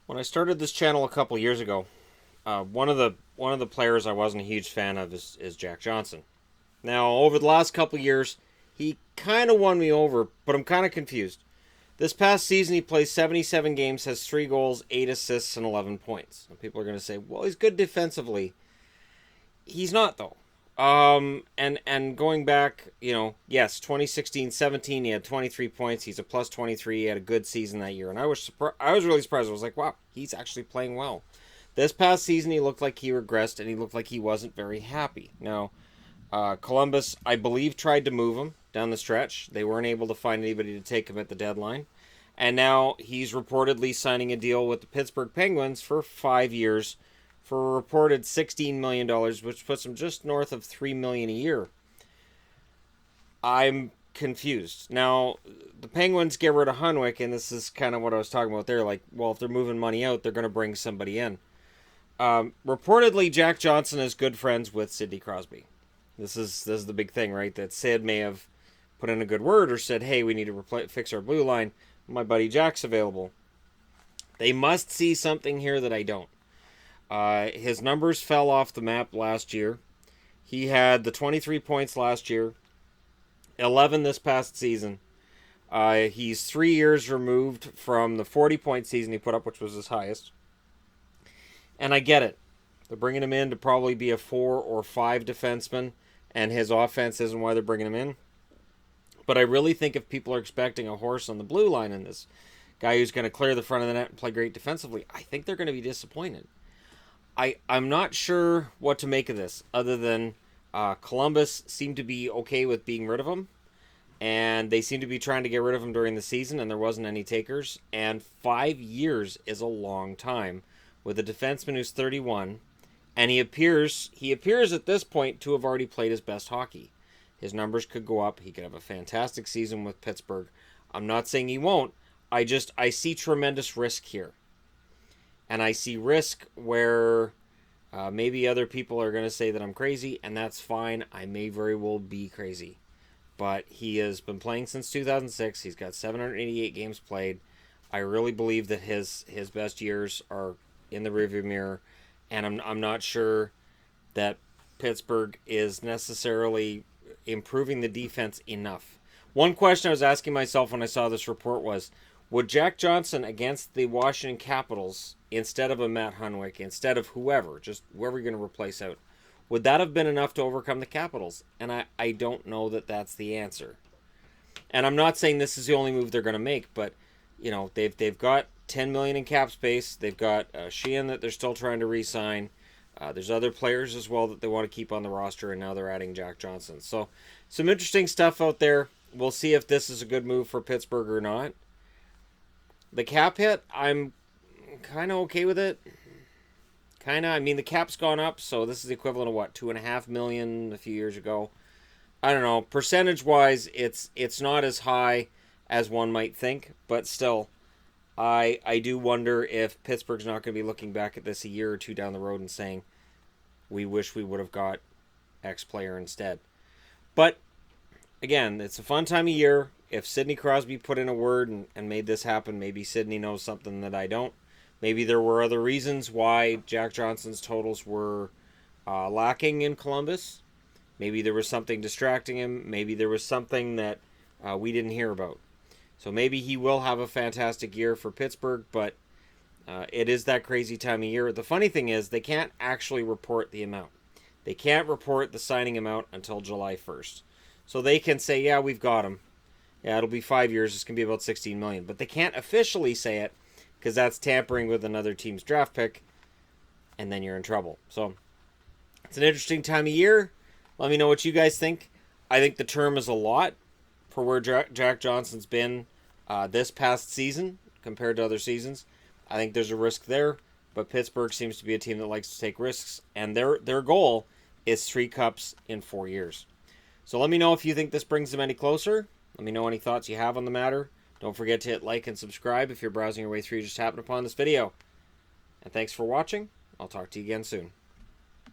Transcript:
When I started this channel a couple years ago, one of the players I wasn't a huge fan of is Jack Johnson. Now, over the last couple years, he kind of won me over, but I'm kind of confused. This past season, he plays 77 games, has 3 goals, 8 assists, and 11 points. And people are going to say, well, he's good defensively. He's not, though. And going back, yes, 2016-17, he had 23 points. He's a plus 23. He had a good season that year, and I was really surprised. I was like, wow, he's actually playing well. This past season, he looked like he regressed, and he looked like he wasn't very happy. Now, Columbus, I believe, tried to move him down the stretch. They weren't able to find anybody to take him at the deadline, and now he's reportedly signing a deal with the Pittsburgh Penguins for 5 years for a reported $16 million, which puts him just north of $3 million a year. I'm confused. Now, the Penguins get rid of Hunwick, and this is kind of what I was talking about there. Like, well, if they're moving money out, they're going to bring somebody in. Reportedly, Jack Johnson is good friends with Sidney Crosby. This is the big thing, right? That Sid may have put in a good word or said, hey, we need to fix our blue line. My buddy Jack's available. They must see something here that I don't. His numbers fell off the map last year. He had the 23 points last year, 11 this past season. He's 3 years removed from the 40-point season he put up, which was his highest. And I get it. They're bringing him in to probably be a 4 or 5 defenseman, and his offense isn't why they're bringing him in. But I really think if people are expecting a horse on the blue line in this guy who's going to clear the front of the net and play great defensively, I think they're going to be disappointed. I'm not sure what to make of this, other than Columbus seemed to be okay with being rid of him, and they seem to be trying to get rid of him during the season, and there wasn't any takers. And 5 years is a long time with a defenseman who's 31, and he appears at this point to have already played his best hockey. His numbers could go up. He could have a fantastic season with Pittsburgh. I'm not saying he won't. I see tremendous risk here. And I see risk where maybe other people are going to say that I'm crazy, and that's fine. I may very well be crazy. But he has been playing since 2006. He's got 788 games played. I really believe that his best years are in the rearview mirror, and I'm not sure that Pittsburgh is necessarily improving the defense enough. One question I was asking myself when I saw this report was, would Jack Johnson against the Washington Capitals, instead of a Matt Hunwick, instead of whoever, just whoever you're going to replace out, would that have been enough to overcome the Capitals? And I don't know that that's the answer. And I'm not saying this is the only move they're going to make, but they've got $10 million in cap space. They've got Sheehan that they're still trying to re-sign. There's other players as well that they want to keep on the roster, and now they're adding Jack Johnson. So some interesting stuff out there. We'll see if this is a good move for Pittsburgh or not. The cap hit, I'm kind of okay with it. I mean, the cap's gone up, so this is the equivalent of what, $2.5 million a few years ago. I don't know. Percentage-wise, it's not as high as one might think, but still, I do wonder if Pittsburgh's not going to be looking back at this a year or two down the road and saying, we wish we would have got X player instead. But again, it's a fun time of year. If Sidney Crosby put in a word and made this happen, maybe Sidney knows something that I don't. Maybe there were other reasons why Jack Johnson's totals were lacking in Columbus. Maybe there was something distracting him. Maybe there was something that we didn't hear about. So maybe he will have a fantastic year for Pittsburgh, but it is that crazy time of year. The funny thing is they can't actually report the amount. They can't report the signing amount until July 1st. So they can say, yeah, we've got him. Yeah, it'll be 5 years. It's going to be about $16 million. But they can't officially say it because that's tampering with another team's draft pick, and then you're in trouble. So it's an interesting time of year. Let me know what you guys think. I think the term is a lot for where Jack Johnson's been this past season compared to other seasons. I think there's a risk there, but Pittsburgh seems to be a team that likes to take risks, and their goal is 3 cups in 4 years. So let me know if you think this brings them any closer. Let me know any thoughts you have on the matter. Don't forget to hit like and subscribe if you're browsing your way through, you just happened upon this video. And thanks for watching. I'll talk to you again soon.